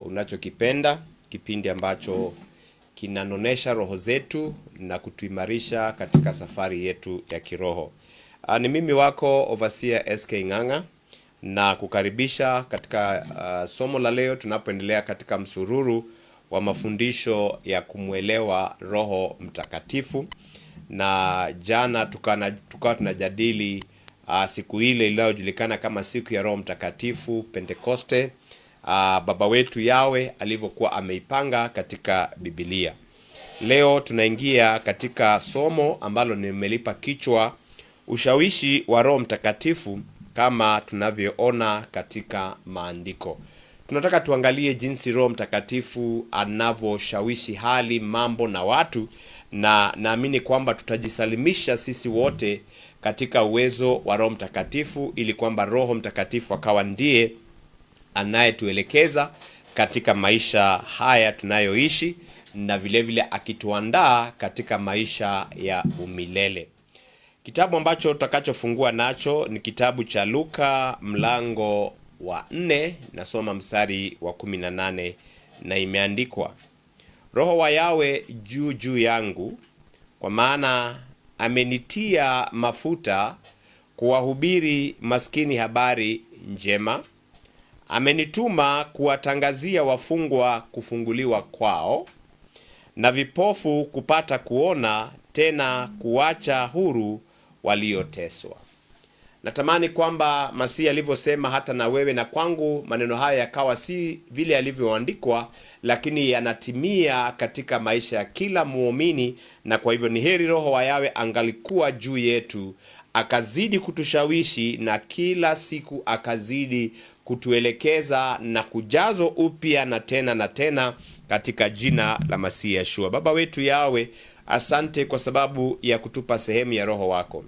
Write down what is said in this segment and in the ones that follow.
unachokipenda, kipindi ambacho kinanonesha roho zetu na kutuimarisha katika safari yetu ya kiroho. Ni mimi wako Overseer SK Ng'ang'a na kukaribisha katika somo la leo tunapoendelea katika msururu wa mafundisho ya kumwelewa Roho Mtakatifu. Na jana tukawa tunajadili siku ile iliyojulikana kama siku ya Roho Mtakatifu, Pentekoste, Baba wetu Yawe alivyokuwa ameipanga katika Biblia. Leo tunaingia katika somo ambalo nimelipa kichwa ushawishi wa Roho Mtakatifu kama tunavyoona katika maandiko. Tunataka tuangalie jinsi Roho Mtakatifu anavyoshawishi hali, mambo na watu, na naamini kwamba tutajisalimisha sisi wote katika uwezo wa Roho Mtakatifu ili kwamba Roho Mtakatifu akawa ndiye anayetuelekeza katika maisha haya tunayoishi, na vile vile akituandaa katika maisha ya umilele. Kitabu ambacho tutakachofungua nacho ni kitabu cha Luka mlango wa 4, nasoma mstari wa 18, na imeandikwa: Roho wa Yawe juu yangu, kwa maana amenitia mafuta kuwahubiri maskini habari njema, amenituma kuwatangazia wafungwa kufunguliwa kwao, na vipofu kupata kuona, tena kuacha huru walioteswa. Natamani kwamba Masihi alivyosema hata na wewe na kwangu maneno haya yakawa si vile yalivyoandikwa, lakini yanatimia katika maisha ya kila muumini. Na kwa hivyo ni heri Roho wa Yawe angalikuwa juu yetu, akazidi kutushawishi na kila siku akazidi kutuelekeza na kujazo upya na tena katika jina la Masihi Yeshua. Baba wetu Yawe, asante kwa sababu ya kutupa sehemu ya Roho wako.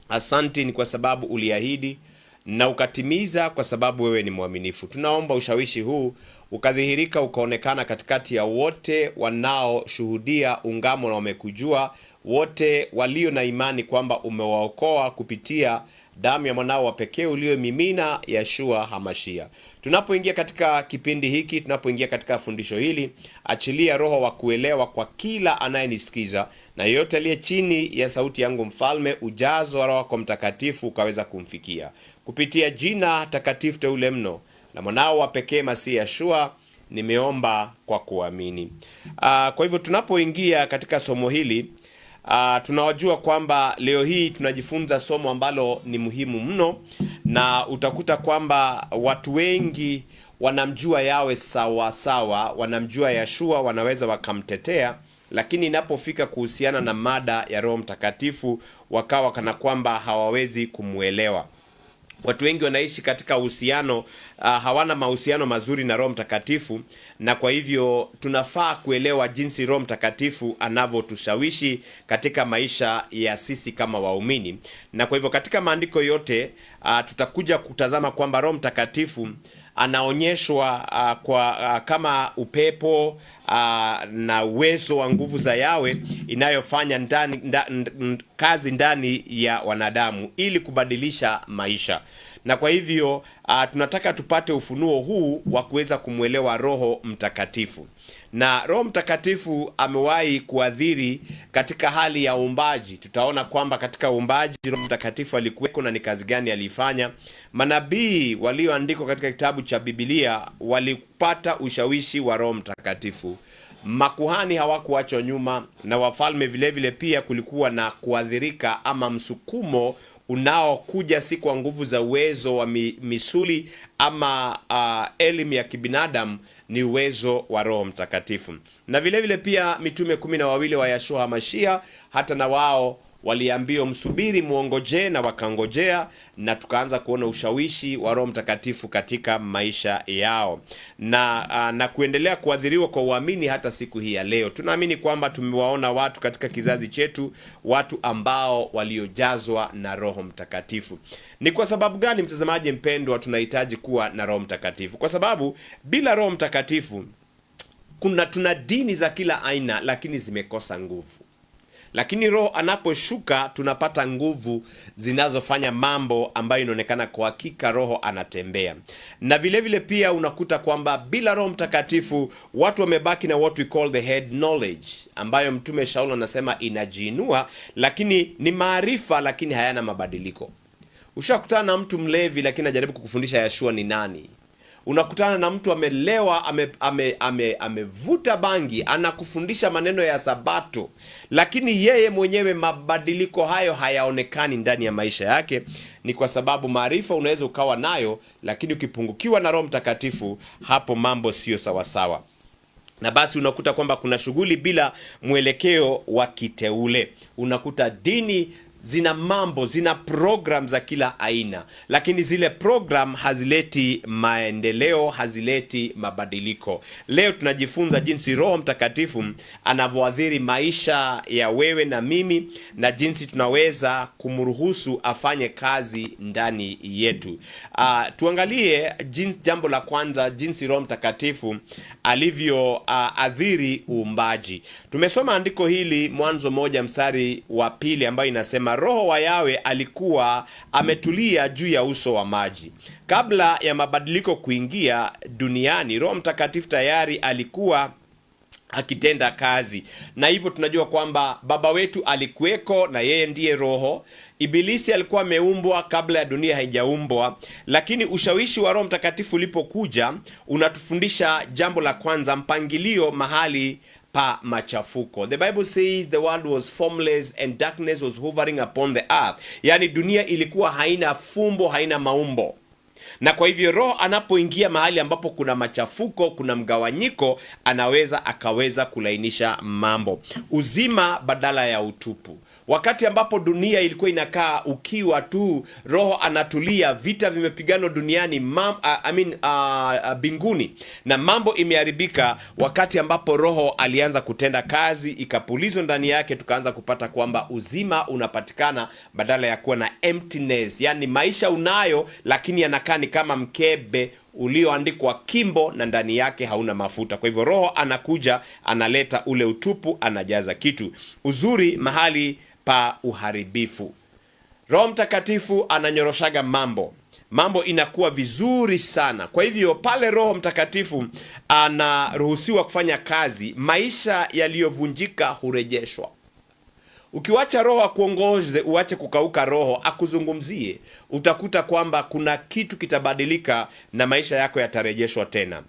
Asante ni kwa sababu uliahidi na ukatimiza, kwa sababu wewe ni mwaminifu. Tunaomba ushawishi huu ukadhihirika, ukaonekana katikati ya wote wanaoshuhudia ungamo na wamekujua, wote walio na imani kwamba umewaokoa kupitia damu ya mwanao wa pekee uliyomimina, Yeshua Hamashia. Tunapoingia katika kipindi hiki, tunapoingia katika fundisho hili, achilia roho wa kuelewa kwa kila anayenisikiza, na yote aliye chini ya sauti yangu, Mfalme, ujazo wa Roho wako Mtakatifu ukaweza kumfikia kupitia jina takatifu teule mno na mwanao wa pekee Masihi Yeshua, nimeomba kwa kuamini. Kwa hivyo tunapoingia katika somo hili, tunawajua kwamba leo hii tunajifunza somo ambalo ni muhimu mno, na utakuta kwamba watu wengi wanamjua Yawe sawa sawa, wanamjua Yeshua, wanaweza wakamtetea, lakini inapofika kuhusiana na mada ya Roho Mtakatifu wakawa kana kwamba hawawezi kumuelewa. Watu wengi wanaishi katika uhusiano, hawana mahusiano mazuri na Roho Mtakatifu, na kwa hivyo tunafaa kuelewa jinsi Roho Mtakatifu anavyotushawishi katika maisha ya sisi kama waumini. Na kwa hivyo katika maandiko yote tutakuja kutazama kwamba Roho Mtakatifu anaonyeshwa kama upepo na uwezo wa nguvu za Yawe inayofanya kazi ndani ya wanadamu ili kubadilisha maisha. Na kwa hivyo tunataka tupate ufunuo huu wa kuweza kumwelewa Roho Mtakatifu. Na Roho Mtakatifu amewahi kuadhiri katika hali ya uumbaji. Tutaona kwamba katika uumbaji Roho Mtakatifu alikuweko na ni kazi gani alifanya. Manabii walioandikwa katika kitabu cha Biblia walipata ushawishi wa Roho Mtakatifu. Makuhani hawakuachwa nyuma, na wafalme vile vile pia kulikuwa na kuadhirika ama msukumo unaokuja si kwa nguvu za uwezo wa misuli ama elimu ya kibinadamu, ni uwezo wa Roho Mtakatifu. Na vile vile pia mitume 12 wa Yeshua Hamashia, hata na wao waliambiwa msubiri, muongoje, na wakangojea, na tukaanza kuona ushawishi wa Roho Mtakatifu katika maisha yao na kuendelea kuadhiriwa kwa uamini hata siku hii ya leo. Tunaamini kwamba tumewaona watu katika kizazi chetu, watu ambao waliojazwa na Roho Mtakatifu. Ni kwa sababu gani, mtazamaji mpendwa, tunahitaji kuwa na Roho Mtakatifu? Kwa sababu bila Roho Mtakatifu tuna dini za kila aina, lakini zimekosa nguvu. Lakini Roho anaposhuka tunapata nguvu zinazofanya mambo ambayo inaonekana kwa hakika Roho anatembea. Na vile vile pia unakuta kwamba bila Roho Mtakatifu watu wamebaki na what we call the head knowledge, ambayo Mtume Shaul anasema inajiinua, lakini ni maarifa lakini hayana mabadiliko. Ushakutana na mtu mlevi lakini anajaribu kukufundisha Yeshua ni nani. Unakutana na mtu amelewa, amevuta bangi, anakufundisha maneno ya Sabato, lakini yeye mwenyewe mabadiliko hayo hayaonekani ndani ya maisha yake. Ni kwa sababu maarifa unaweza ukawa nayo, lakini ukipungukiwa na Roho Mtakatifu, hapo mambo sio sawa sawa. Na basi unakuta kwamba kuna shughuli bila mwelekeo wa kiteule. Unakuta dini zina program za kila aina, lakini zile program hazileti maendeleo, hazileti mabadiliko. Leo tunajifunza jinsi Roho Mtakatifu anavyoathiri maisha ya wewe na mimi, na jinsi tunaweza kumruhusu afanye kazi ndani yetu. Tuangalie jambo la kwanza, jinsi Roho Mtakatifu alivyo athiri uumbaji. Tumesoma andiko hili Mwanzo 1:2 ambayo inasema Roho wa Yawe alikuwa ametulia juu ya uso wa maji. Kabla ya mabadiliko kuingia duniani, Roho Mtakatifu tayari alikuwa akitenda kazi. Na hivyo tunajua kwamba baba wetu alikuweko na yeye ndiye Roho. Ibilisi alikuwa ameumbwa kabla ya dunia haijaumbwa, lakini ushawishi wa Roho Mtakatifu ulipokuja unatufundisha jambo la kwanza, mpangilio mahali pa machafuko. The Bible says the world was formless and darkness was hovering upon the earth. Yani dunia ilikuwa haina fumbo, haina maumbo. Na kwa hivyo Roho anapoingia mahali ambapo kuna machafuko, kuna mgawanyiko, akaweza kulainisha mambo. Uzima badala ya utupu. Wakati ambapo dunia ilikuwa inakaa ukiwa tu, Roho anatulia, vita vimepigana duniani, binguni, na mambo imeharibika. Wakati ambapo Roho alianza kutenda kazi, ikapulizwa ndani yake, tukaanza kupata kwamba uzima unapatikana badala ya kuwa na emptiness. Yani maisha unayo, lakini yanakaa ni kama mkebe ulioandikwa kimbo na ndani yake hauna mafuta. Kwa hivyo Roho anakuja, analeta ule utupu, anajaza kitu. Uzuri mahali pa uharibifu. Roho Mtakatifu ananyoroshaga mambo inakuwa vizuri sana. Kwa hivyo pale Roho Mtakatifu anaruhusiwa kufanya kazi, maisha yaliyovunjika hurejeshwa. Ukiwacha Roho akuongoze, uache kukauka Roho akuzungumzie, utakuta kwamba kuna kitu kitabadilika na maisha yako yatarejeshwa tena.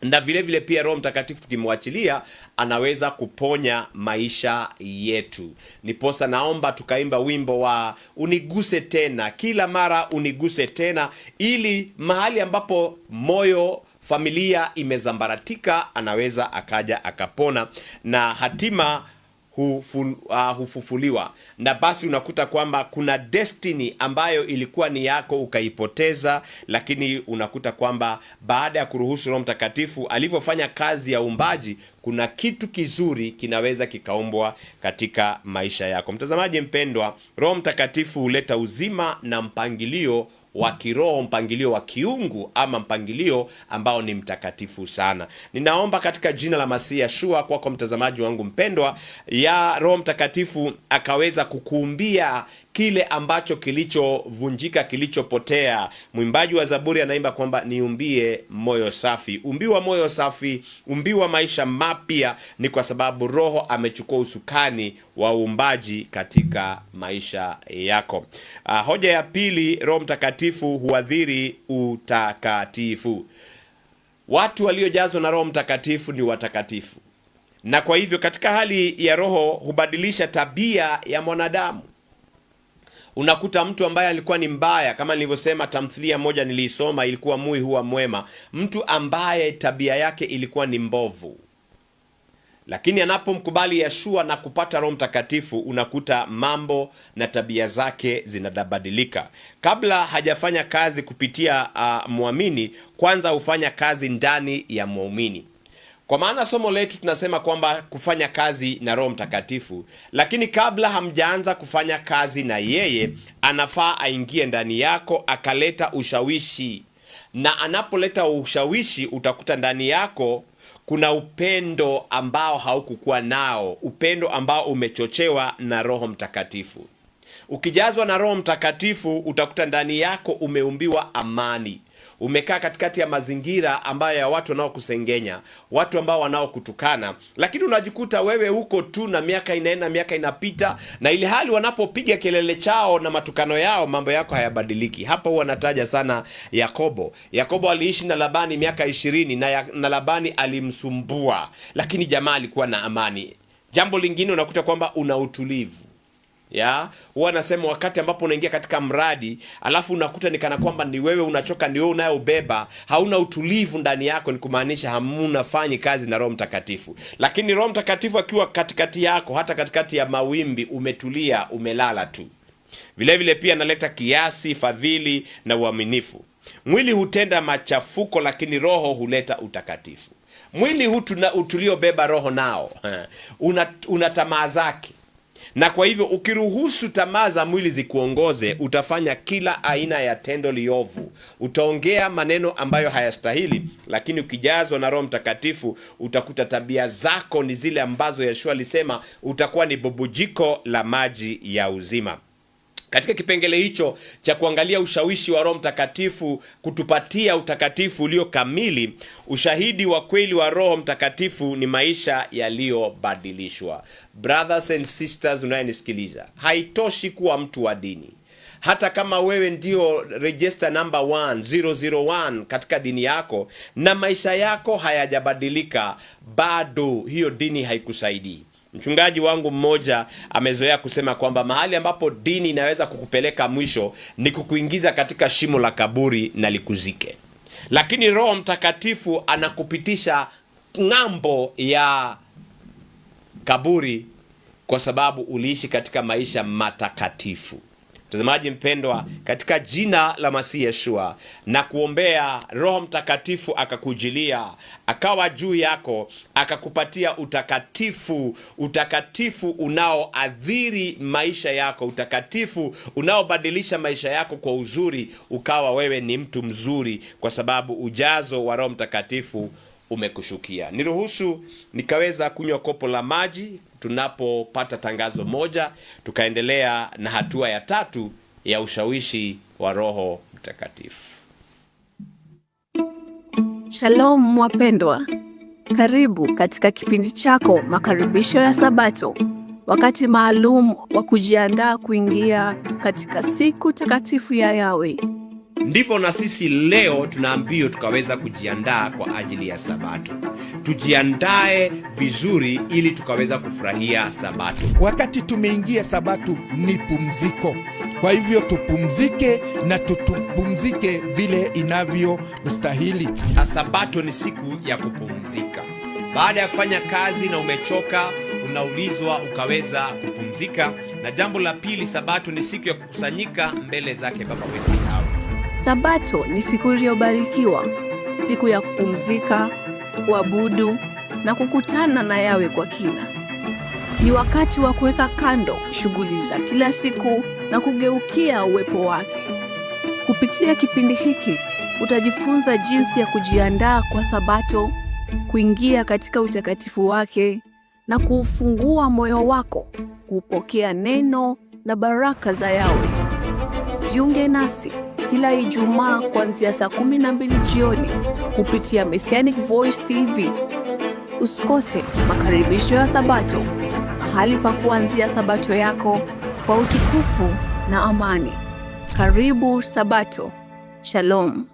Na vile vile pia Roho Mtakatifu tukimwachilia anaweza kuponya maisha yetu. Niposa naomba tukaimba wimbo wa uniguse tena, kila mara uniguse tena, ili mahali ambapo moyo, familia imezambaratika, anaweza akaja akapona na hatima hufufuliwa. Na basi unakuta kwamba kuna destiny ambayo ilikuwa ni yako ukaipoteza, lakini unakuta kwamba baada ya kuruhusu Roho Mtakatifu alivyofanya kazi ya uumbaji, kuna kitu kizuri kinaweza kikaumbwa katika maisha yako. Mtazamaji mpendwa, Roho Mtakatifu huleta uzima na mpangilio wa kiroho, mpangilio wa kiungu, ama mpangilio ambao ni mtakatifu sana. Ninaomba katika jina la Masihi Yeshua kwako mtazamaji wangu mpendwa, ya Roho Mtakatifu akaweza kukuumbia kile ambacho kilichovunjika, kilichopotea. Mwimbaji wa Zaburi anaimba kwamba niumbie moyo safi. Umbiwa moyo safi, umbiwa maisha mapya, ni kwa sababu Roho amechukua usukani wa uumbaji katika maisha yako. Hoja ya pili, Roho Mtakatifu huathiri utakatifu. Watu waliojazwa na Roho Mtakatifu ni watakatifu. Na kwa hivyo katika hali ya Roho hubadilisha tabia ya mwanadamu. Unakuta mtu ambaye alikuwa ni mbaya, kama nilivyosema, tamthilia moja niliisoma ilikuwa Mui Huwa Mwema, mtu ambaye tabia yake ilikuwa ni mbovu, lakini anapomkubali Yeshua na kupata Roho Mtakatifu, unakuta mambo na tabia zake zinabadilika. Kabla hajafanya kazi kupitia muamini, kwanza hufanya kazi ndani ya muumini. Kwa maana somo letu tunasema kwamba kufanya kazi na Roho Mtakatifu, lakini kabla hamjaanza kufanya kazi na yeye, anafaa aingie ndani yako akaleta ushawishi. Na anapoleta ushawishi, utakuta ndani yako kuna upendo ambao haukukuwa nao, upendo ambao umechochewa na Roho Mtakatifu. Ukijazwa na Roho Mtakatifu utakuta ndani yako umeumbiwa amani. Umekaa katikati ya mazingira ambayo ya watu wanaokusengenya, watu ambao wanaokutukana, lakini unajikuta wewe huko tu na miaka inaenda, miaka inapita, na ili hali wanapopiga kelele chao na matukano yao, mambo yako hayabadiliki. Hapa huwa nataja sana Yakobo. Yakobo aliishi na Labani miaka 20 na Labani alimsumbua, lakini jamaa alikuwa na amani. Jambo lingine unakuta kwamba una utulivu. Huwa nasema wakati ambapo unaingia katika mradi, alafu unakuta ni kana kwamba ni wewe unachoka, ni wewe unayeubeba, hauna utulivu ndani yako, ni kumaanisha hamuna fanyi kazi na Roho Mtakatifu. Lakini Roho Mtakatifu akiwa katikati yako, hata katikati ya mawimbi, umetulia, umelala tu. Vile vile pia analeta kiasi, fadhili na uaminifu. Mwili hutenda machafuko, lakini roho huleta utakatifu. Mwili utuliobeba roho nao una tamaa zake. Na kwa hivyo ukiruhusu tamaa za mwili zikuongoze, utafanya kila aina ya tendo liovu. Utaongea maneno ambayo hayastahili, lakini ukijazwa na Roho Mtakatifu utakuta tabia zako ni zile ambazo Yeshua alisema utakuwa ni bubujiko la maji ya uzima. Katika kipengele hicho cha kuangalia ushawishi wa Roho Mtakatifu kutupatia utakatifu ulio kamili, ushahidi wa kweli wa Roho Mtakatifu ni maisha yaliyobadilishwa. Brothers and sisters unayenisikiliza, haitoshi kuwa mtu wa dini. Hata kama wewe ndio register number 001 katika dini yako na maisha yako hayajabadilika, bado hiyo dini haikusaidii. Mchungaji wangu mmoja amezoea kusema kwamba mahali ambapo dini inaweza kukupeleka mwisho ni kukuingiza katika shimo la kaburi na likuzike. Lakini Roho Mtakatifu anakupitisha ng'ambo ya kaburi kwa sababu uliishi katika maisha matakatifu. Mtazamaji mpendwa, katika jina la Masihi Yeshua na kuombea Roho Mtakatifu akakujilia, akawa juu yako, akakupatia utakatifu unaoadhiri maisha yako, utakatifu unaobadilisha maisha yako kwa uzuri, ukawa wewe ni mtu mzuri kwa sababu ujazo wa Roho Mtakatifu umekushukia. Niruhusu nikaweza kunywa kopo la maji tunapopata tangazo moja, tukaendelea na hatua ya 3 ya ushawishi wa Roho Mtakatifu. Shalom wapendwa. Karibu katika kipindi chako Makaribisho ya Sabato, wakati maalum wa kujiandaa kuingia katika siku takatifu ya Yahweh. Ndivyo na sisi leo tunaambiwa tukaweza kujiandaa kwa ajili ya Sabato. Tujiandae vizuri ili tukaweza kufurahia Sabato. Wakati tumeingia Sabato ni pumziko. Kwa hivyo tupumzike na tutupumzike vile inavyostahili. Sabato ni siku ya kupumzika. Baada ya kufanya kazi na umechoka, unaulizwa ukaweza kupumzika. Na jambo la pili, Sabato ni siku ya kukusanyika mbele zake Baba wetu Yahweh. Sabato ni siku iliyobarikiwa, siku ya kupumzika, kuabudu na kukutana na Yahweh kwa kina. Ni wakati wa kuweka kando shughuli za kila siku na kugeukia uwepo wake. Kupitia kipindi hiki utajifunza jinsi ya kujiandaa kwa Sabato, kuingia katika utakatifu wake na kuufungua moyo wako kupokea neno na baraka za Yahweh. Jiunge nasi kila Ijumaa kuanzia saa 12 jioni kupitia Messianic Voice TV. Usikose Makaribisho ya Sabato, mahali pa kuanzia Sabato yako kwa utukufu na amani. Karibu Sabato. Shalom.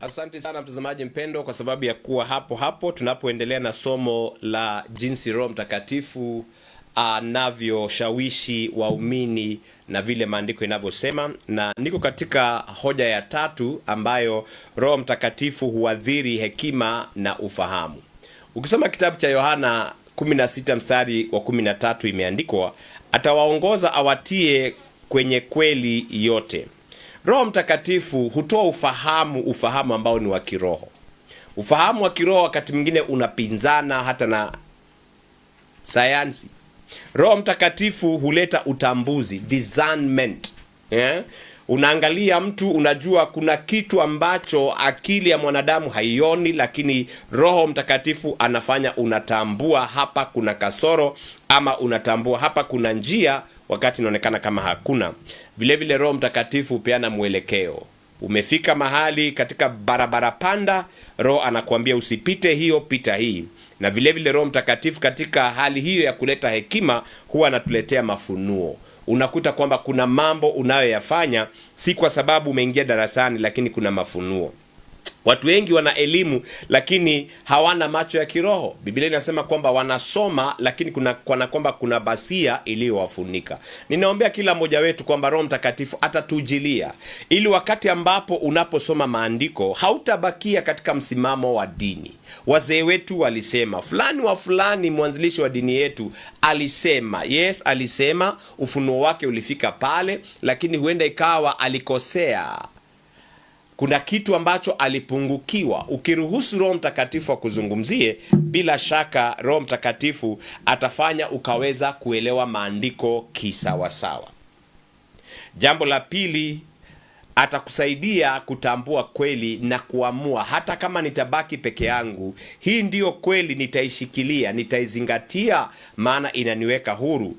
Asante sana mtazamaji mpendo kwa sababu ya kuwa hapo tunapoendelea na somo la jinsi Roho Mtakatifu anavyoshawishi waumini na vile maandiko inavyosema. Na niko katika hoja ya 3 ambayo Roho Mtakatifu huadhiri hekima na ufahamu. Ukisoma kitabu cha Yohana 16 mstari wa 13 imeandikwa, atawaongoza awatie kwenye kweli yote. Roho Mtakatifu hutoa ufahamu ambao ni wa kiroho. Ufahamu wa kiroho wakati mwingine unapinzana hata na sayansi. Roho Mtakatifu huleta utambuzi, discernment. Unaangalia mtu, unajua kuna kitu ambacho akili ya mwanadamu haioni, lakini Roho Mtakatifu anafanya unatambua hapa kuna kasoro, ama unatambua hapa kuna njia wakati inaonekana kama hakuna. Vile vile Roho Mtakatifu peana mwelekeo. Umefika mahali katika barabara panda, Roho anakuambia usipite hiyo, pita hii. Na vile vile Roho Mtakatifu katika hali hiyo ya kuleta hekima huwa anatuletea mafunuo. Unakuta kwamba kuna mambo unayoyafanya si kwa sababu umeingia darasani, lakini kuna mafunuo. Watu wengi wana elimu lakini hawana macho ya kiroho. Biblia inasema kwamba wanasoma lakini kwamba kuna basia iliyowafunika. Ninaombea kila mmoja wetu kwamba Roho Mtakatifu atatujilia, ili wakati ambapo unaposoma maandiko hautabakia katika msimamo wa dini. Wazee wetu walisema, fulani wa fulani mwanzilishi wa dini yetu alisema. Yes, alisema, ufunuo wake ulifika pale, lakini huenda ikawa alikosea. Kuna kitu ambacho alipungukiwa. Ukiruhusu Roho Mtakatifu akuzungumzie, bila shaka Roho Mtakatifu atafanya ukaweza kuelewa maandiko kisawasawa. Jambo la pili, atakusaidia kutambua kweli na kuamua, hata kama nitabaki peke yangu, hii ndiyo kweli, nitaishikilia, nitaizingatia, maana inaniweka huru.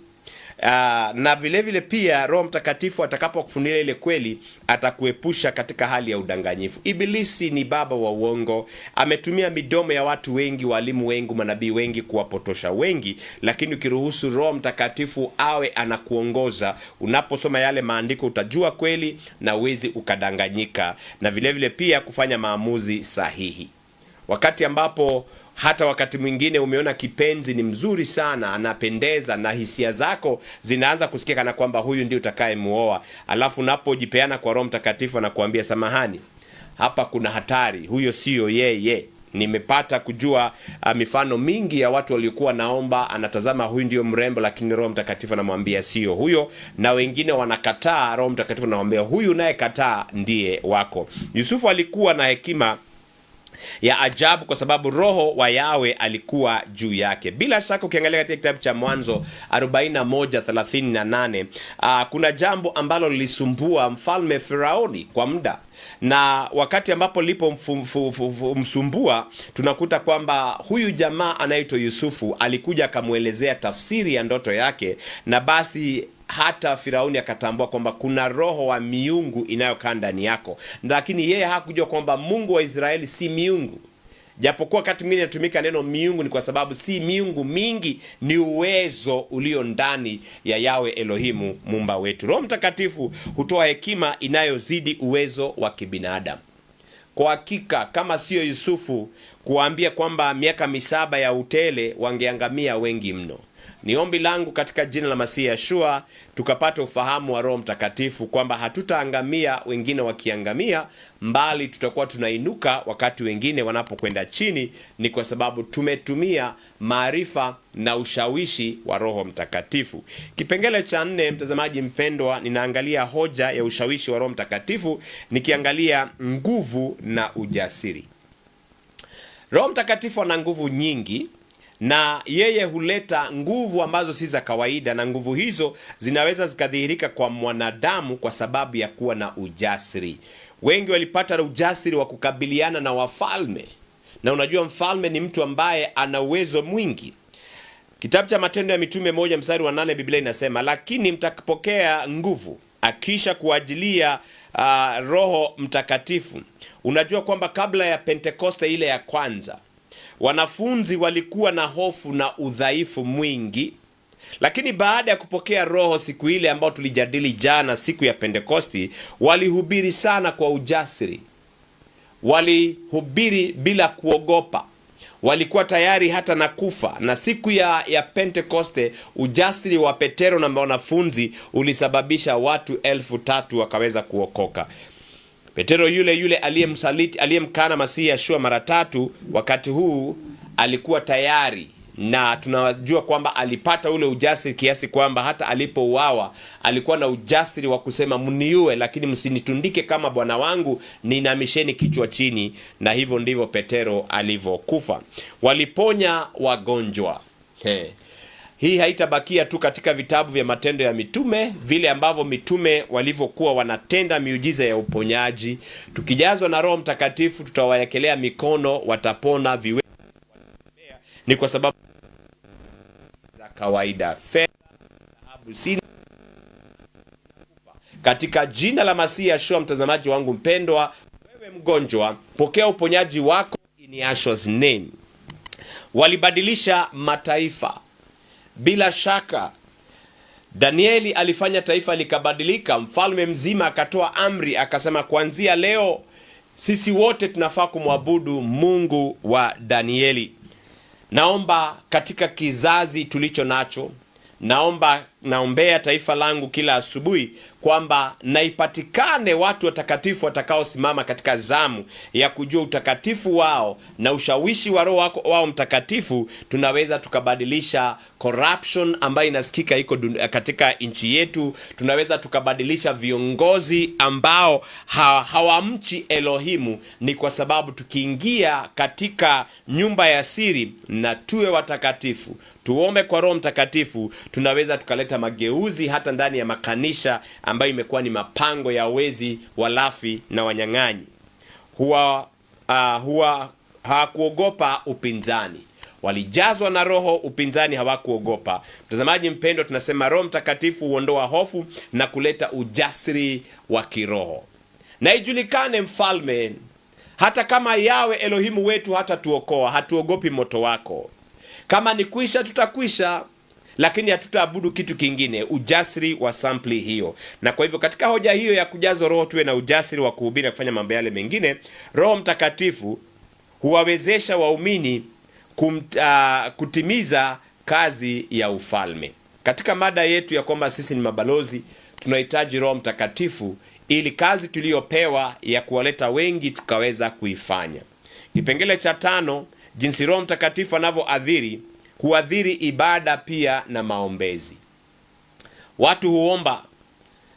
Na vile vile pia Roho Mtakatifu atakapokufunulia ile kweli, atakuepusha katika hali ya udanganyifu. Ibilisi ni baba wa uongo. Ametumia midomo ya watu wengi, walimu wengi, manabii wengi kuwapotosha wengi, lakini ukiruhusu Roho Mtakatifu awe anakuongoza, unaposoma yale maandiko utajua kweli na uwezi ukadanganyika, na vile vile pia kufanya maamuzi sahihi. Wakati ambapo hata wakati mwingine umeona kipenzi ni mzuri sana, anapendeza, na hisia zako zinaanza kusikia kana kwamba huyu ndio utakayemuoa, alafu unapojipeana kwa Roho Mtakatifu anakuambia samahani, hapa kuna hatari, huyo sio yeye. Nimepata kujua mifano mingi ya watu waliokuwa naomba, anatazama huyu ndio mrembo, lakini Roho Mtakatifu anamwambia sio huyo, na wengine wanakataa, Roho Mtakatifu anamwambia huyu naye kataa ndiye wako. Yusufu alikuwa na hekima ya ajabu kwa sababu Roho wa Yawe alikuwa juu yake. Bila shaka ukiangalia katika kitabu cha Mwanzo 41:38, kuna jambo ambalo lilisumbua mfalme Firauni kwa muda, na wakati ambapo msumbua, tunakuta kwamba huyu jamaa anaitwa Yusufu alikuja akamuelezea tafsiri ya ndoto yake, na basi hata Firauni akatambua kwamba kuna roho wa miungu inayokaa ndani yako, lakini yeye hakujua kwamba Mungu wa Israeli si miungu. Japokuwa wakati mwingine inatumika neno miungu, ni kwa sababu si miungu mingi, ni uwezo ulio ndani ya Yawe Elohimu Muumba wetu. Roho Mtakatifu hutoa hekima inayozidi uwezo wa kibinadamu. Kwa hakika kama sio Yusufu kuambia kwamba miaka 7 ya utele wangeangamia wengi mno. Ni ombi langu katika jina la Masihi Yeshua tukapata ufahamu wa Roho Mtakatifu kwamba hatutaangamia wengine wakiangamia, mbali tutakuwa tunainuka wakati wengine wanapokwenda chini. Ni kwa sababu tumetumia maarifa na ushawishi wa Roho Mtakatifu. Kipengele cha 4, mtazamaji mpendwa, ninaangalia hoja ya ushawishi wa Roho Mtakatifu, nikiangalia nguvu na ujasiri. Roho Mtakatifu ana nguvu nyingi, na yeye huleta nguvu ambazo si za kawaida, na nguvu hizo zinaweza zikadhihirika kwa mwanadamu kwa sababu ya kuwa na ujasiri. Wengi walipata ujasiri wa kukabiliana na wafalme, na unajua mfalme ni mtu ambaye ana uwezo mwingi. Kitabu cha Matendo ya Mitume 1:8 Biblia inasema, lakini mtakapokea nguvu akisha kuajilia Roho Mtakatifu. Unajua kwamba kabla ya Pentekoste ile ya kwanza, wanafunzi walikuwa na hofu na udhaifu mwingi, lakini baada ya kupokea Roho siku ile ambao tulijadili jana, siku ya Pentekosti, walihubiri sana kwa ujasiri. Walihubiri bila kuogopa. Walikuwa tayari hata na kufa. Na siku ya Pentekoste, ujasiri wa Petero na wanafunzi ulisababisha watu 3,000 wakaweza kuokoka. Petero yule aliyemsaliti, aliyemkana Masihi Yeshua mara 3, wakati huu alikuwa tayari, na tunajua kwamba alipata ule ujasiri kiasi kwamba hata alipouawa alikuwa na ujasiri wa kusema mniue, lakini msinitundike kama Bwana wangu, ninamisheni kichwa chini. Na hivyo ndivyo Petero alivyokufa. Waliponya wagonjwa. hii haitabakia tu katika vitabu vya Matendo ya Mitume, vile ambavyo mitume walivyokuwa wanatenda miujiza ya uponyaji. Tukijazwa na Roho Mtakatifu, tutawawekelea mikono, watapona viwete. Ni kwa sababu za kawaida, fedha, dhahabu sina. Katika jina la Masihi Yeshua, mtazamaji wangu mpendwa, wewe mgonjwa, pokea uponyaji wako in Yeshua's name. Walibadilisha mataifa. Bila shaka Danieli alifanya taifa likabadilika. Mfalme mzima akatoa amri, akasema kuanzia leo sisi wote tunafaa kumwabudu Mungu wa Danieli. Naomba katika kizazi tulicho nacho, naombea taifa langu kila asubuhi kwamba naipatikane watu watakatifu watakaosimama katika zamu ya kujua utakatifu wao na ushawishi wa Roho wao Mtakatifu. Tunaweza tukabadilisha corruption ambayo inasikika iko katika nchi yetu. Tunaweza tukabadilisha viongozi ambao hawamchi Elohimu. Ni kwa sababu tukiingia katika nyumba ya siri na tuwe watakatifu, tuombe kwa Roho Mtakatifu, tunaweza tukaleta mageuzi hata ndani ya makanisa ambayo imekuwa ni mapango ya wezi, walafi na wanyang'anyi. Hawakuogopa upinzani. Walijazwa na Roho, upinzani hawakuogopa. Mtazamaji mpendwa, tunasema Roho Mtakatifu huondoa hofu na kuleta ujasiri wa kiroho. Na ijulikane mfalme, hata kama yawe Elohimu wetu hata tuokoa, hatuogopi moto wako. Kama ni kuisha tutakwisha, lakini hatutaabudu kitu kingine. Ujasiri wa sampli hiyo. Na kwa hivyo katika hoja hiyo ya kujazwa Roho, tuwe na ujasiri wa kuhubiri na kufanya mambo yale mengine. Roho Mtakatifu huwawezesha waumini kutimiza kazi ya ufalme. Katika mada yetu ya kwamba sisi ni mabalozi, tunahitaji Roho Mtakatifu ili kazi tuliyopewa ya kuwaleta wengi tukaweza kuifanya. Kipengele cha 5, jinsi Roho Mtakatifu anavyoadhiri, huadhiri ibada pia na maombezi. Watu huomba,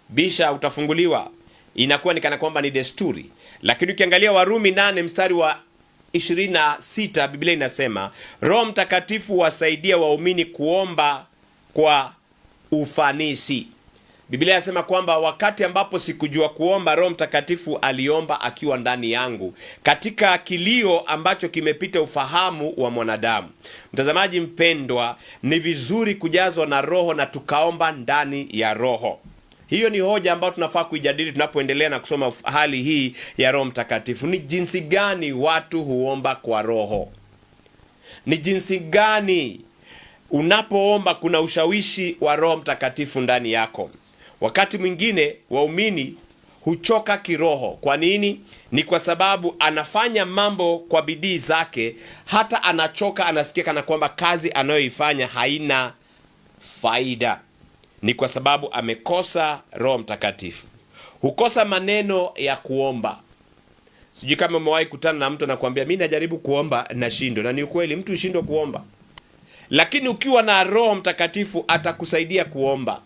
bisha utafunguliwa, inakuwa ni kana kwamba ni desturi. Lakini ukiangalia Warumi 8 mstari wa 26, Biblia inasema Roho Mtakatifu wasaidia waumini kuomba kwa ufanisi. Biblia inasema kwamba wakati ambapo sikujua kuomba, Roho Mtakatifu aliomba akiwa ndani yangu, katika kilio ambacho kimepita ufahamu wa mwanadamu. Mtazamaji mpendwa, ni vizuri kujazwa na Roho na tukaomba ndani ya Roho. Hiyo ni hoja ambayo tunafaa kuijadili tunapoendelea na kusoma hali hii ya Roho Mtakatifu. Ni jinsi gani watu huomba kwa Roho? Ni jinsi gani unapoomba kuna ushawishi wa Roho Mtakatifu ndani yako? Wakati mwingine waumini huchoka kiroho. Kwa nini? Ni kwa sababu anafanya mambo kwa bidii zake, hata anachoka, anasikia kana kwamba kazi anayoifanya haina faida. Ni kwa sababu amekosa Roho Mtakatifu. Hukosa maneno ya kuomba. Sijui kama umewahi kutana na mtu anakuambia mimi najaribu kuomba na shindo. Na ni ukweli, mtu ushindwa kuomba. Lakini ukiwa na Roho Mtakatifu atakusaidia kuomba.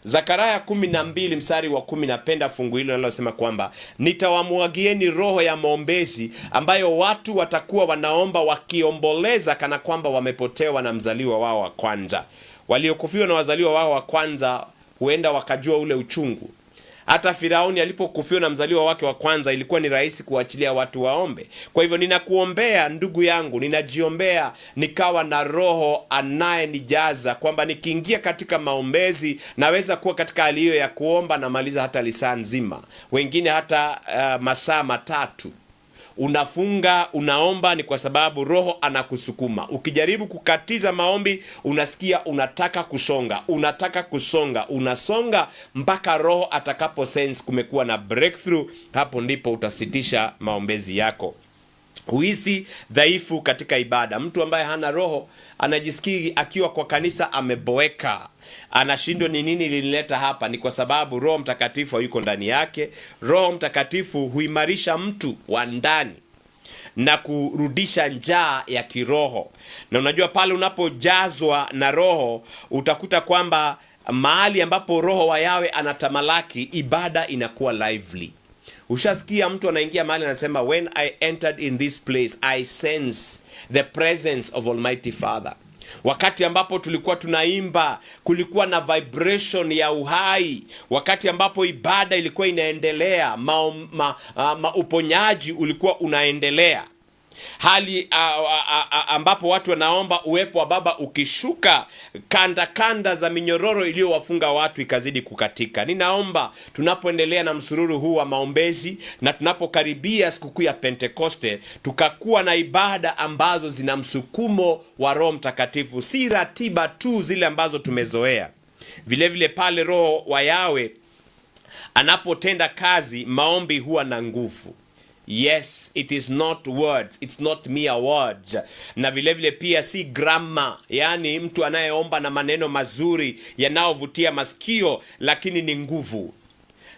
Zakaria 12 mstari wa 10, napenda fungu hilo linalosema kwamba nitawamwagieni roho ya maombezi, ambayo watu watakuwa wanaomba wakiomboleza kana kwamba wamepotewa na mzaliwa wao wa kwanza. Waliokufiwa na wazaliwa wao wa kwanza huenda wakajua ule uchungu. Hata Firauni alipokufiwa na mzaliwa wake wa kwanza, ilikuwa ni rahisi kuachilia watu waombe. Kwa hivyo ninakuombea ndugu yangu, ninajiombea nikawa na Roho anayenijaza, kwamba nikiingia katika maombezi naweza kuwa katika hali hiyo ya kuomba na maliza hata lisaa nzima, wengine hata masaa 3. Unafunga, unaomba, ni kwa sababu Roho anakusukuma. Ukijaribu kukatiza maombi, unasikia unataka kusonga, unasonga mpaka Roho atakapo sense kumekuwa na breakthrough. Hapo ndipo utasitisha maombezi yako. Huhisi dhaifu katika ibada. Mtu ambaye hana Roho anajisikia akiwa kwa kanisa ameboeka, anashindwa ni nini linileta hapa. Ni kwa sababu Roho Mtakatifu hayuko ndani yake. Roho Mtakatifu huimarisha mtu wa ndani na kurudisha njaa ya kiroho. Na unajua pale unapojazwa na Roho, utakuta kwamba mahali ambapo Roho wa Yawe anatamalaki, ibada inakuwa lively. Ushasikia mtu anaingia mahali anasema, when I entered in this place I sense the presence of Almighty Father. Wakati ambapo tulikuwa tunaimba, kulikuwa na vibration ya uhai. Wakati ambapo ibada ilikuwa inaendelea, uponyaji ulikuwa unaendelea. Hali ambapo watu wanaomba, uwepo wa Baba ukishuka, kanda za minyororo iliyowafunga watu ikazidi kukatika. Ninaomba tunapoendelea na msururu huu wa maombezi na tunapokaribia sikukuu ya Pentekoste, tukakuwa na ibada ambazo zina msukumo wa Roho Mtakatifu, si ratiba tu zile ambazo tumezoea. Vile vile pale Roho wa Yawe anapotenda kazi, maombi huwa na nguvu. Yes, it is not words, it's not mere words. Na vile vile pia si grammar, yani mtu anayeomba na maneno mazuri yanayovutia masikio, lakini ni nguvu.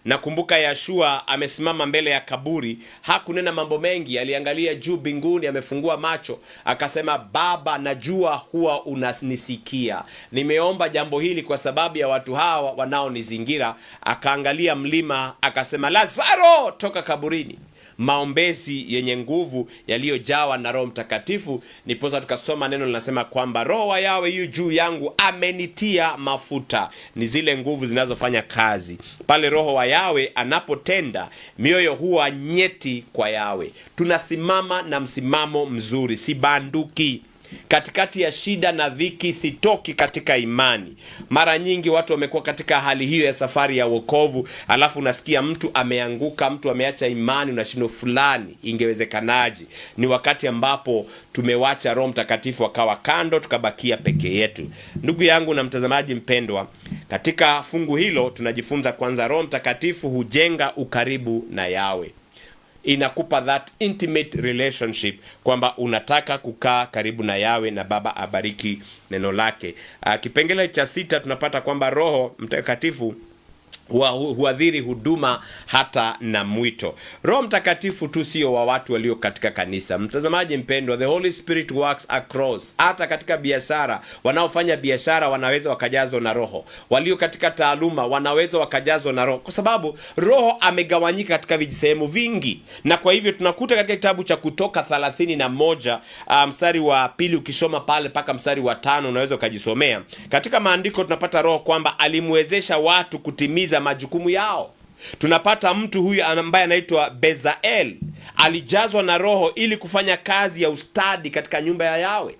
Nakumbuka Yeshua amesimama mbele ya kaburi, hakunena mambo mengi, aliangalia juu mbinguni, amefungua macho, akasema, Baba, najua huwa unanisikia. Nimeomba jambo hili kwa sababu ya watu hawa wanaonizingira. Akaangalia mlima, akasema, Lazaro, toka kaburini. Maombezi yenye nguvu yaliyojawa na Roho Mtakatifu. Niposa tukasoma neno linasema kwamba Roho wa Yawe yu juu yangu, amenitia mafuta. Ni zile nguvu zinazofanya kazi. Pale Roho wa Yawe anapotenda, mioyo huwa nyeti kwa Yawe. Tunasimama na msimamo mzuri, si banduki. Katikati ya shida na dhiki sitoki katika imani. Mara nyingi watu wamekuwa katika hali hiyo ya safari ya wokovu, alafu unasikia mtu ameanguka, mtu ameacha imani, unashindwa fulani ingewezekanaje? Ni wakati ambapo tumewacha Roho Mtakatifu akawa kando, tukabakia peke yetu. Ndugu yangu na mtazamaji mpendwa, katika fungu hilo tunajifunza kwanza, Roho Mtakatifu hujenga ukaribu na Yawe. Inakupa that intimate relationship kwamba unataka kukaa karibu na Yawe, na Baba abariki neno lake. Kipengele cha 6 tunapata kwamba Roho Mtakatifu huadhiri huduma hata na mwito. Roho Mtakatifu tu sio wa watu walio katika kanisa. Mtazamaji mpendwa, the Holy Spirit works across. Hata katika biashara, wanaofanya biashara wanaweza wakajazwa na Roho. Walio katika taaluma wanaweza wakajazwa na Roho, kwa sababu Roho amegawanyika katika vijisehemu vingi. Na kwa hivyo tunakuta katika kitabu cha Kutoka 31 mstari wa 2, ukisoma pale mpaka mstari wa 5 unaweza ukajisomea. Katika maandiko tunapata Roho kwamba alimwezesha watu kutimiza majukumu yao. Tunapata mtu huyu ambaye anaitwa Bezalel alijazwa na Roho ili kufanya kazi ya ustadi katika nyumba ya Yawe.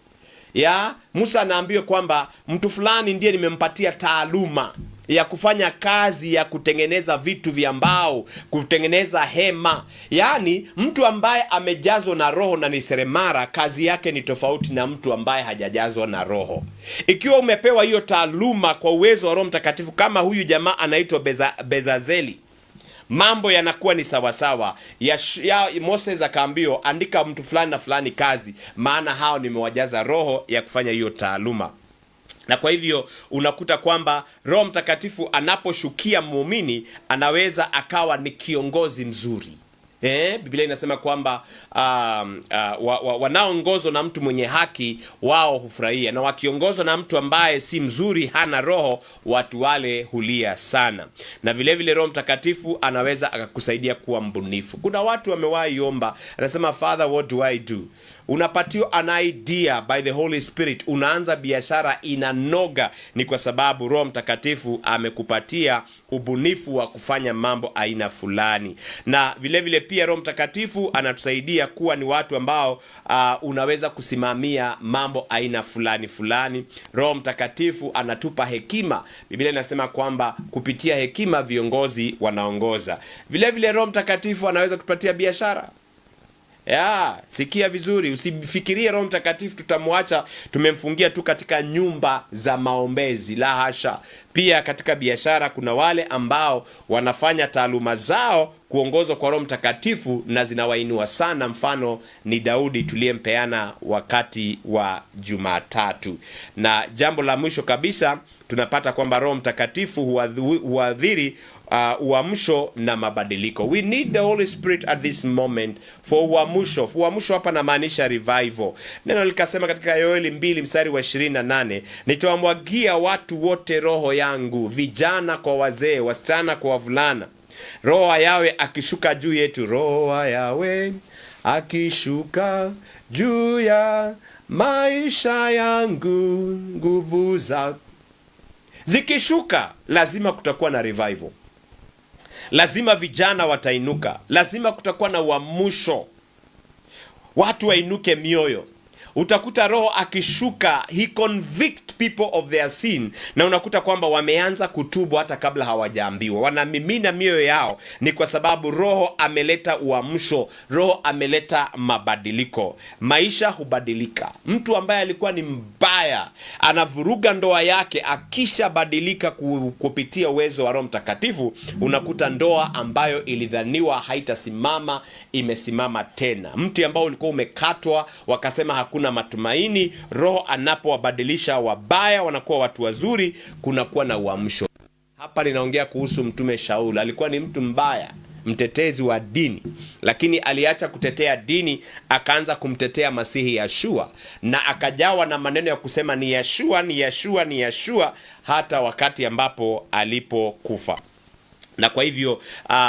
Musa anaambiwa kwamba mtu fulani ndiye nimempatia taaluma ya kufanya kazi ya kutengeneza vitu vya mbao, kutengeneza hema. Yaani mtu ambaye amejazwa na Roho na ni seremara, kazi yake ni tofauti na mtu ambaye hajajazwa na Roho. Ikiwa umepewa hiyo taaluma kwa uwezo wa Roho Mtakatifu kama huyu jamaa anaitwa Bezaleli, mambo yanakuwa ni sawasawa. Moses akaambiwa, andika mtu fulani na fulani kazi, maana hao nimewajaza Roho ya kufanya hiyo taaluma. Na kwa hivyo unakuta kwamba Roho Mtakatifu anaposhukia muumini, anaweza akawa ni kiongozi mzuri. Biblia inasema kwamba wanaongozwa na mtu mwenye haki wao hufurahia, na wakiongozwa na mtu ambaye si mzuri, hana Roho, watu wale hulia sana. Na vile vile Roho Mtakatifu anaweza akakusaidia kuwa mbunifu. Kuna watu wamewahi omba, anasema, Father, what do I do? Unapatiwa an idea by the Holy Spirit, unaanza biashara inanoga. Ni kwa sababu Roho Mtakatifu amekupatia ubunifu wa kufanya mambo aina fulani. Na vile vile pia Roho Mtakatifu anatusaidia kuwa ni watu ambao unaweza kusimamia mambo aina fulani fulani. Roho Mtakatifu anatupa hekima. Biblia inasema kwamba kupitia hekima viongozi wanaongoza. Vile vile Roho Mtakatifu anaweza kutupatia biashara. Sikia vizuri, usifikirie Roho Mtakatifu tutamwacha tumemfungia tu katika nyumba za maombezi, la hasha. Pia katika biashara kuna wale ambao wanafanya taaluma zao kuongozwa kwa Roho Mtakatifu na zinawainua sana. Mfano ni Daudi tuliyempeana wakati wa Jumatatu. Na jambo la mwisho kabisa, tunapata kwamba Roho Mtakatifu huadhiri uamsho na mabadiliko. We need the Holy Spirit at this moment for uamsho. Uamsho hapa namaanisha revival. Neno likasema katika Yoeli 2 mstari wa 28, nitawamwagia watu wote Roho yangu, vijana kwa wazee, wasichana kwa wavulana. Roho wa Yawe akishuka juu yetu. Roho wa Yawe akishuka juu ya maisha yangu nguvu za zikishuka, lazima kutakuwa na revival, lazima vijana watainuka, lazima kutakuwa na uamsho, watu wainuke mioyo. Utakuta Roho akishuka, he convict people of their sin, na unakuta kwamba wameanza kutubu hata kabla hawajaambiwa, wanamimina mioyo yao. Ni kwa sababu Roho ameleta uamsho, Roho ameleta mabadiliko. Maisha hubadilika. Mtu ambaye alikuwa ni mbaya, anavuruga ndoa yake, akisha badilika kupitia uwezo wa Roho Mtakatifu, unakuta ndoa ambayo ilidhaniwa haitasimama imesimama tena. Mti ambao ulikuwa umekatwa wakasema hakuna matumaini, Roho anapowabadilisha wabaya wanakuwa watu wazuri, kunakuwa na uamsho. Hapa ninaongea kuhusu mtume Shaul. Alikuwa ni mtu mbaya, mtetezi wa dini, lakini aliacha kutetea dini, akaanza kumtetea Masihi Yeshua, na akajawa na maneno ya kusema ni Yeshua, ni Yeshua, ni Yeshua, hata wakati ambapo alipokufa. Na kwa hivyo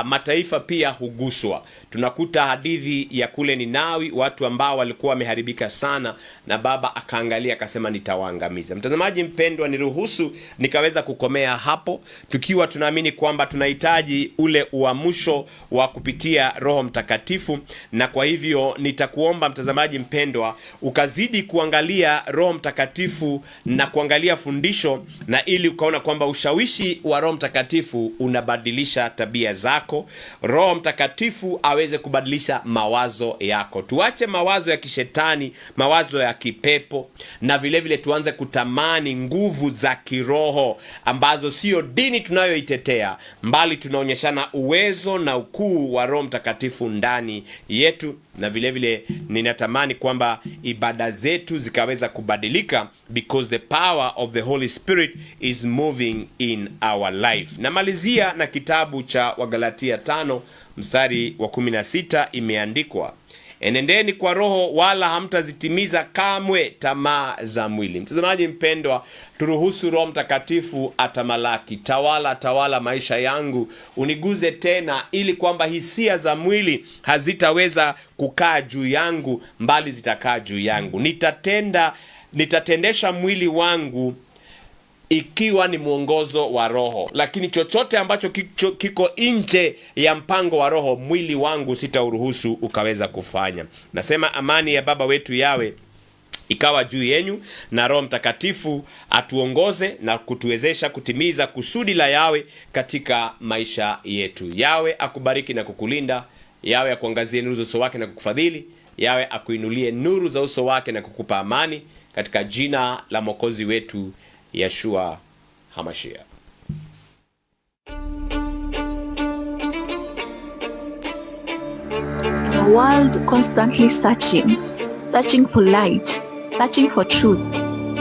mataifa pia huguswa. Tunakuta hadithi ya kule Ninawi, watu ambao walikuwa wameharibika sana, na Baba akaangalia akasema nitawaangamiza. Mtazamaji mpendwa, niruhusu nikaweza kukomea hapo, tukiwa tunaamini kwamba tunahitaji ule uamsho wa kupitia Roho Mtakatifu. Na kwa hivyo nitakuomba mtazamaji mpendwa, ukazidi kuangalia Roho Mtakatifu na kuangalia fundisho, na ili ukaona kwamba ushawishi wa Roho Mtakatifu unabadilisha tabia zako. Roho Mtakatifu aweze kubadilisha mawazo yako. Tuache mawazo ya kishetani, mawazo ya kipepo, na vile vile tuanze kutamani nguvu za kiroho ambazo sio dini tunayoitetea, mbali tunaonyeshana uwezo na ukuu wa Roho Mtakatifu ndani yetu. Na vile vile ninatamani kwamba ibada zetu zikaweza kubadilika, because the power of the Holy Spirit is moving in our life. Namalizia na kitabu cha Wagalatia 5 mstari wa 16, imeandikwa, enendeni kwa Roho wala hamtazitimiza kamwe tamaa za mwili. Mtazamaji mpendwa, turuhusu Roho Mtakatifu atamalaki. Tawala maisha yangu, uniguze tena, ili kwamba hisia za mwili hazitaweza kukaa juu yangu, mbali zitakaa juu yangu. Nitatendesha mwili wangu ikiwa ni mwongozo wa Roho, lakini chochote ambacho kiko nje ya mpango wa Roho, mwili wangu sitauruhusu ukaweza kufanya. Nasema amani ya Baba wetu Yawe ikawa juu yenu, na Roho Mtakatifu atuongoze na kutuwezesha kutimiza kusudi la Yawe katika maisha yetu. Yawe akubariki na kukulinda. Yawe akuangazie nuru za uso wake na kukufadhili. Yawe akuinulie nuru za uso wake na kukupa amani, katika jina la Mwokozi wetu Yeshua HaMashiach. In a world constantly searching for light, searching for truth,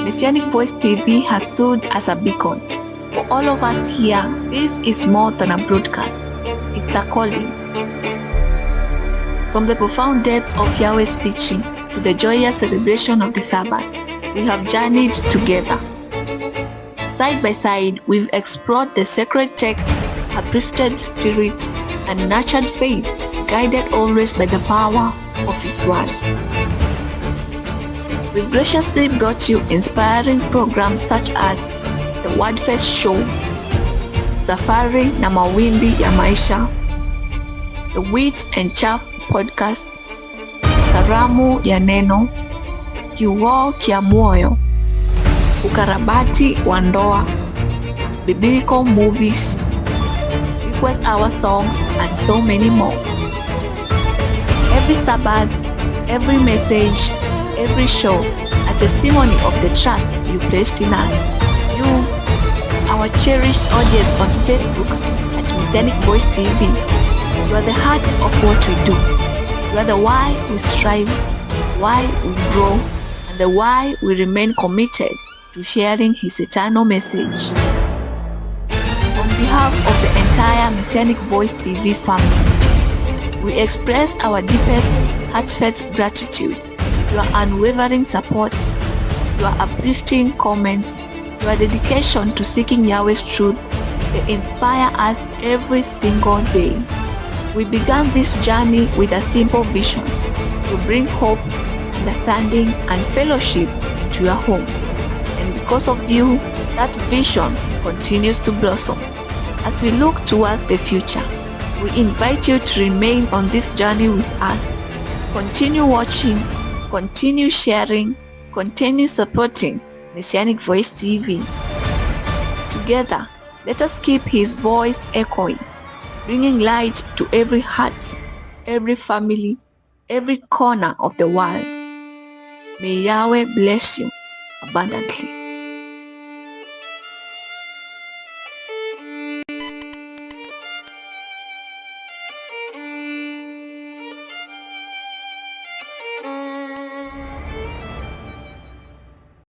Messianic Voice TV has stood as a beacon. For all of us here, this is more than a broadcast. It's a calling. From the profound depths of Yahweh's teaching to the joyous celebration of the Sabbath, we have journeyed together. Side by side, we've explored the sacred text, uplifted spirits, and nurtured faith, guided always by the power of His Word. We've graciously brought you inspiring programs such as the Word Fest Show, Safari na Mawimbi ya Maisha, the Wheat and Chaff Podcast, Karamu ya Neno, Kiuo Kia Moyo, Ukarabati wa Ndoa, Biblical Movies, Request Our Songs, and so many more. Every Sabbath, every message, every show, a testimony of the trust you placed in us. You, our cherished audience on Facebook at Messianic Voice TV, you are the heart of what we do. You are the why we strive, why we grow, and the why we remain committed to sharing His eternal message. On behalf of the entire Messianic Voice TV family, we express our deepest, heartfelt gratitude. Your unwavering support, your uplifting comments, your dedication to seeking Yahweh's truth, they inspire us every single day. We began this journey with a simple vision: to bring hope, understanding, and fellowship into your home. And because of you, that vision continues to blossom. As we look towards the future, we invite you to remain on this journey with us. Continue watching, continue sharing, continue supporting Messianic Voice TV. Together, let us keep His voice echoing, bringing light to every heart, every family, every corner of the world. May Yahweh bless you abundantly.